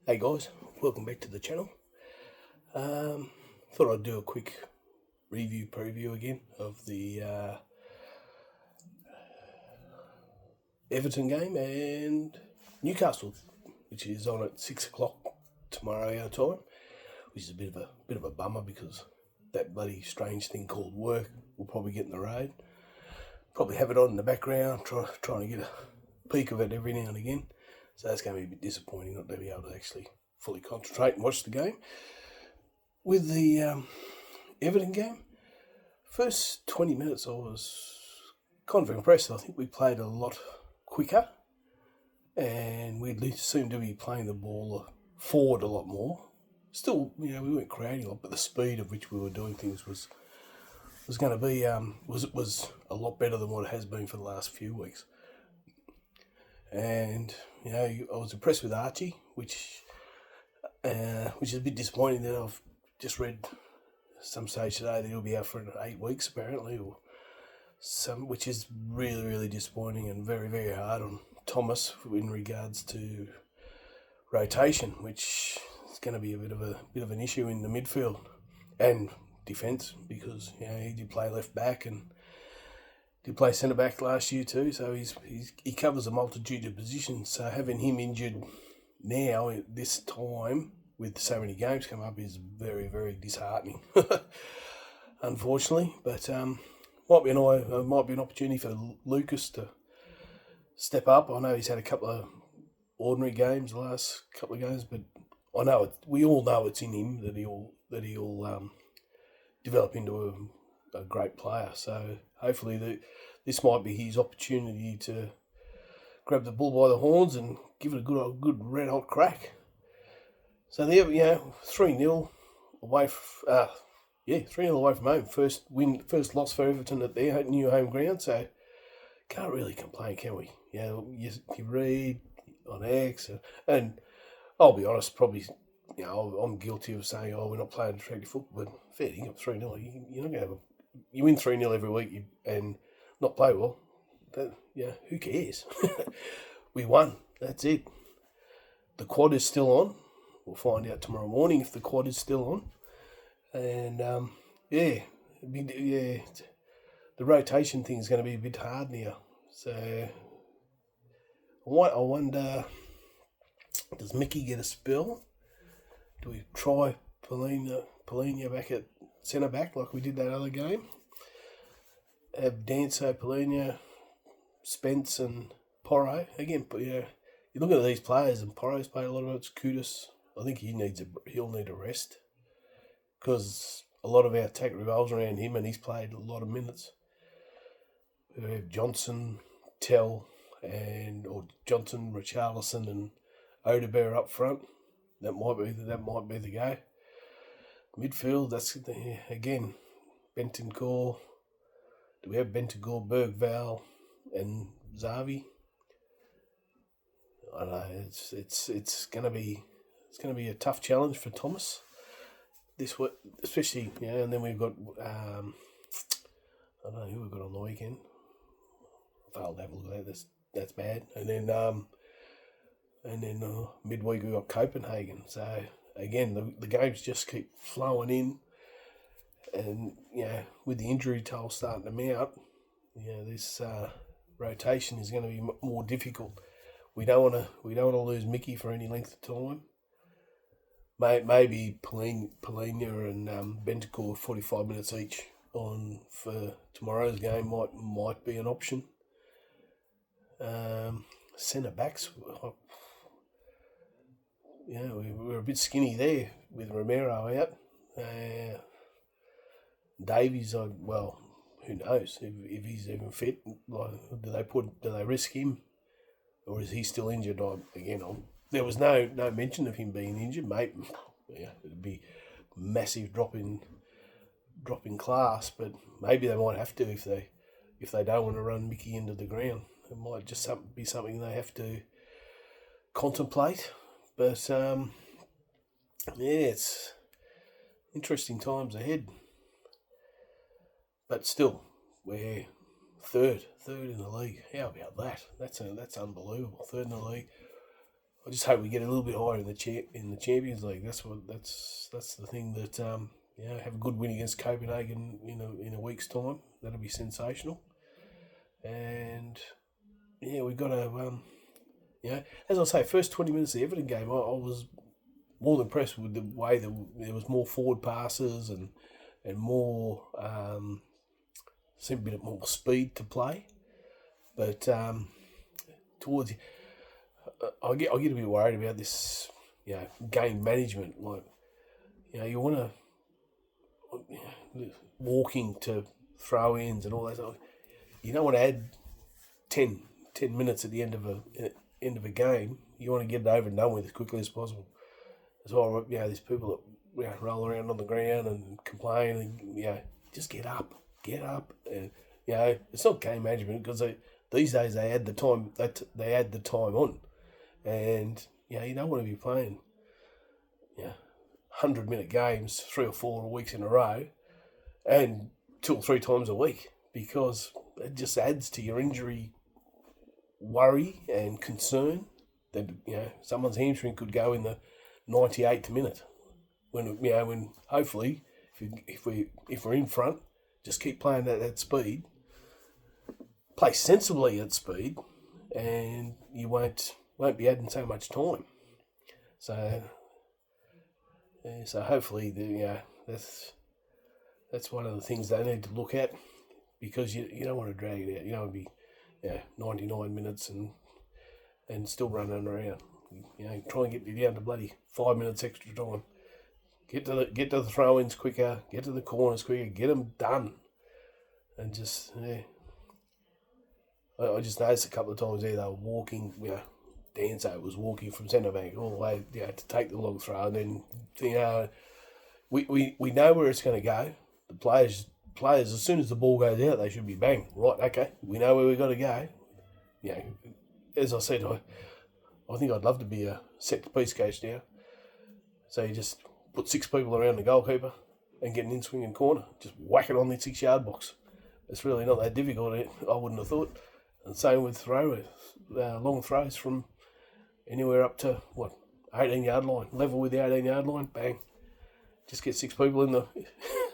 Hey guys, welcome back to the channel. Thought I'd do a quick preview again of the Everton game and Newcastle, which is on at 6 o'clock tomorrow our time, which is a bit of a bummer because that bloody strange thing called work will probably get in the road. Probably have it on in the background, trying to get a peek of it every now and again. So that's going to be a bit disappointing not to be able to actually fully concentrate and watch the game. With the Everton game, first 20 minutes I was kind of impressed. I think we played a lot quicker and we seemed to be playing the ball forward a lot more. Still, we weren't creating a lot, but the speed of which we were doing things was going to be was a lot better than what it has been for the last few weeks. And I was impressed with Archie, which is a bit disappointing that I've just read some stage today that he'll be out for 8 weeks apparently, which is really, really disappointing and very, very hard on Thomas in regards to rotation, which is going to be a bit of an issue in the midfield and defence because he did play left back and did play centre back last year too, so he covers a multitude of positions. So having him injured now at this time with so many games come up is very, very disheartening, unfortunately. But might be an opportunity for Lucas to step up. I know he's had a couple of ordinary games the last couple of games, but I know we all know it's in him that he'll develop into a great player. So hopefully this might be his opportunity to grab the bull by the horns and give it a good red hot crack. So there, 3-0 away. 3-0 away from home. First loss for Everton at their new home ground. So can't really complain, can we? You read on X, and I'll be honest, probably. I'm guilty of saying, we're not playing attractive football, but fair dinkum, 3-0. You're not going to you win 3-0 every week and not play well. Who cares? We won. That's it. The quad is still on. We'll find out tomorrow morning if the quad is still on. And the rotation thing is going to be a bit hard now. So I wonder, does Mickey get a spell? Do we try Polina back at centre back like we did that other game? Have Danso, Polina, Spence and Porro. Again, you look at these players and Porro's played a lot of it. Kudus, I think he'll need a rest because a lot of our attack revolves around him and he's played a lot of minutes. We have Johnson, Tell, or Johnson, Richarlison and Odebear up front. That might be the go. Midfield, that's again Bentancur. Do we have Bentancur, Bergval, and Xavi? I don't know. It's gonna be a tough challenge for Thomas this week, especially And then we've got I don't know who we've got on the weekend. I'll have a look at that. That's bad. And then midweek we've got Copenhagen. So again, the games just keep flowing in, and with the injury toll starting to mount, this rotation is going to be more difficult. We don't want to lose Mickey for any length of time. Maybe Polina and Bentancur 45 minutes each on for tomorrow's game might be an option. Centre backs. We're a bit skinny there with Romero out. Davies, who knows if he's even fit? Do they risk him, or is he still injured? There was no mention of him being injured. Mate, it'd be massive drop in class, but maybe they might have to if they don't want to run Mickey into the ground. It might just be something they have to contemplate. But it's interesting times ahead. But still, we're third in the league. How about that? That's unbelievable. Third in the league. I just hope we get a little bit higher in the Champions League. That's the thing that have a good win against Copenhagen in a week's time. That'll be sensational. And we've got to as I say, first 20 minutes of the Everton game, I was more than impressed with the way that there was more forward passes and more seemed a bit more speed to play. But towards I get a bit worried about this, game management. Like, you want to walking to throw-ins and all that stuff. You don't want to add 10 minutes at the end of a game. You want to get it over and done with as quickly as possible. As well, there's people that roll around on the ground and complain, and just get up, and it's not game management because these days they add the time on. And, you don't want to be playing 100-minute games 3 or 4 weeks in a row and 2 or 3 times a week, because it just adds to your injury worry and concern that, someone's hamstring could go in the 98th minute. When hopefully, if we're in front, just keep playing at that speed, play sensibly at speed, and you won't be adding so much time. So hopefully, that's one of the things they need to look at, because you don't want to drag it out. You don't want to be 99 minutes and still running around. Try and get you down to bloody 5 minutes extra time. Get to the throw-ins quicker. Get to the corners quicker. Get them done. And just I just noticed a couple of times there they were walking. Danso was walking from centre back all the way, to take the long throw, and then we know where it's going to go. The players, as soon as the ball goes out, they should be bang. Right, okay, we know where we've got to go. As I said, I think I'd love to be a set-piece coach now. So you just put 6 people around the goalkeeper and get an in-swinging corner. Just whack it on the 6-yard box. It's really not that difficult, I wouldn't have thought. And same with long throws from anywhere up to, 18-yard line. Level with the 18-yard line, bang. Just get 6 people in the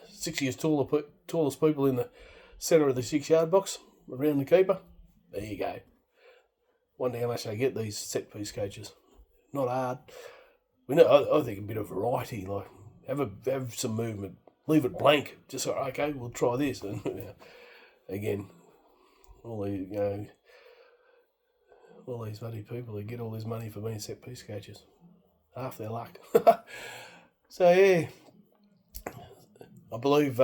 6 years tallest people in the centre of the 6-yard box, around the keeper. There you go. Wonder how much they get, these set-piece coaches. Not hard. I think a bit of variety, like have some movement. Leave it blank. Just okay, we'll try this. And again, all these bloody people that get all this money for being set-piece coaches, half their luck. So I believe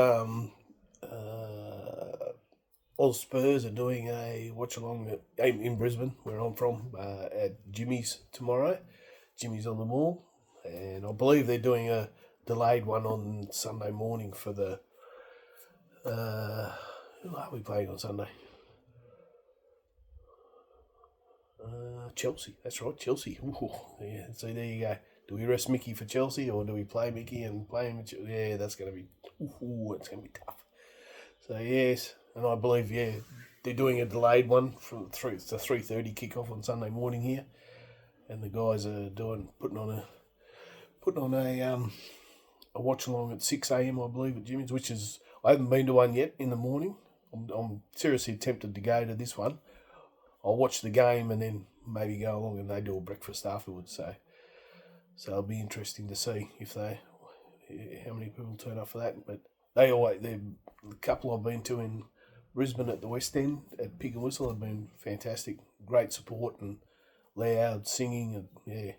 Oz Spurs are doing a watch-along in Brisbane, where I'm from, at Jimmy's tomorrow. Jimmy's on the Mall. And I believe they're doing a delayed one on Sunday morning for the... who are we playing on Sunday? Chelsea. That's right, Chelsea. Ooh, yeah, so there you go. Do we rest Mickey for Chelsea, or do we play Mickey and play him? Yeah, that's going to be... it's going to be tough. So, yes... And I believe, they're doing a delayed one from it's a 3:30 kickoff on Sunday morning here, and the guys are putting on a watch along at 6 a.m. I believe at Jimmy's, which is, I haven't been to one yet in the morning. I'm seriously tempted to go to this one. I'll watch the game and then maybe go along, and they do a breakfast afterwards. So it'll be interesting to see how many people turn up for that. But they're a couple I've been to in Brisbane at the West End at Pig and Whistle have been fantastic. Great support and loud singing, and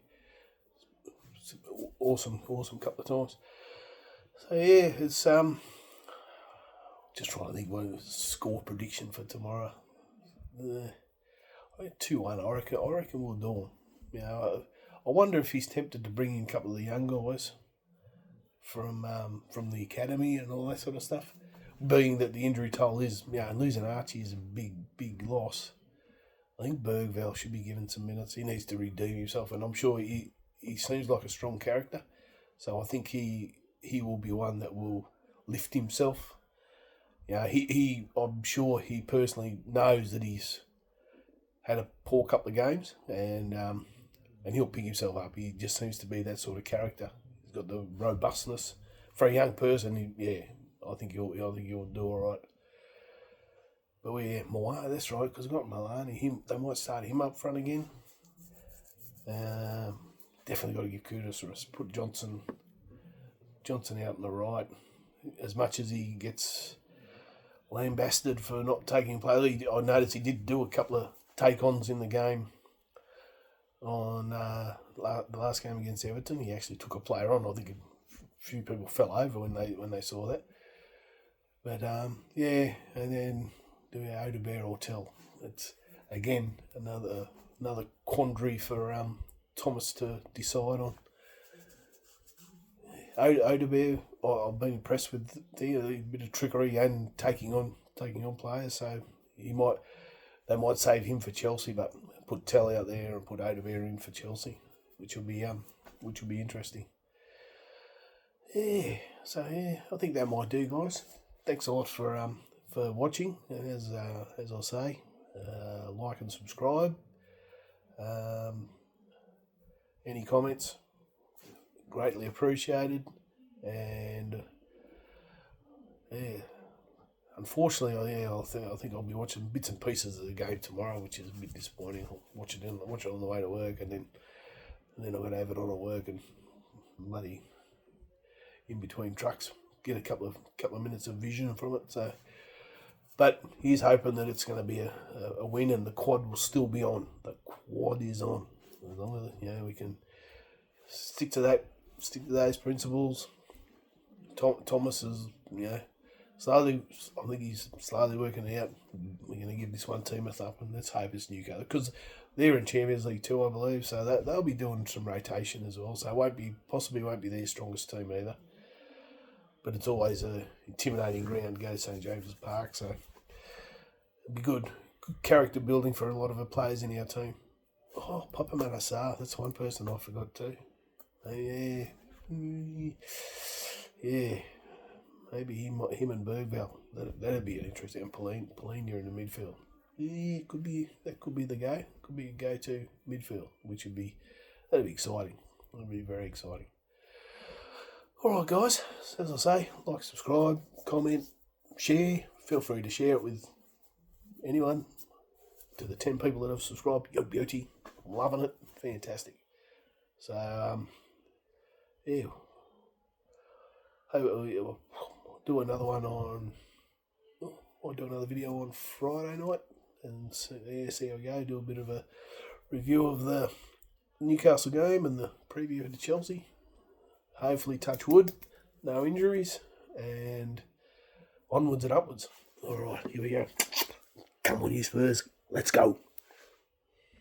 awesome couple of times. So it's just trying to think what a score prediction for tomorrow. 2-1. I reckon we'll do them. I wonder if he's tempted to bring in a couple of the young guys from the academy and all that sort of stuff. Being that the injury toll is, losing Archie is a big loss. I think Bergvall should be given some minutes. He needs to redeem himself, and I'm sure he seems like a strong character. So I think he will be one that will lift himself. I'm sure he personally knows that he's had a poor couple of games, and and he'll pick himself up. He just seems to be that sort of character. He's got the robustness for a young person. I think he'll do all right. But Moana, that's right, because we've got Milani. They might start him up front again. Definitely got to give kudos for us. Put Johnson out on the right. As much as he gets lambasted for not taking play, I noticed he did do a couple of take-ons in the game. On the last game against Everton, he actually took a player on. I think a few people fell over when they saw that. But and then do we Odebear or Tell? It's again another quandary for Thomas to decide on. Odebear, I've been impressed with a bit of trickery and taking on players. So they might save him for Chelsea, but put Tell out there and put Odebear in for Chelsea, which will be interesting. I think that might do, guys. Thanks a lot for watching. As I say, like and subscribe. Any comments, greatly appreciated. And unfortunately, I think I'll be watching bits and pieces of the game tomorrow, which is a bit disappointing. I'll watch it on the way to work, and then I'm going to have it on at work and bloody in between trucks get a couple of minutes of vision from it. So, but he's hoping that it's going to be a win, and the quad will still be on. The quad is on. As long as we can stick to those principles. Thomas is slowly. I think he's slowly working out. We're going to give this one team a thump, and let's hope it's Newcastle, because they're in Champions League too, I believe. So they'll be doing some rotation as well. So it won't be their strongest team either. But it's always an intimidating ground to go to St James's Park. So it'll be good character building for a lot of the players in our team. Oh, Papa Manasseh, that's one person I forgot too. Yeah. Maybe him and Bergvall. That'd be an interesting. And Pauline, you're in the midfield. Yeah, that could be the go. Could be a go-to midfield, that'd be exciting. That'd be very exciting. All right, guys. As I say, like, subscribe, comment, share. Feel free to share it with anyone. To the 10 people that have subscribed, you're beauty. I'm loving it. Fantastic. So, I'll do another one I'll do another video on Friday night and see how we go. Do a bit of a review of the Newcastle game and the preview of the Chelsea. Hopefully, touch wood, no injuries, and onwards and upwards. All right, here we go. Come on, you Spurs. Let's go.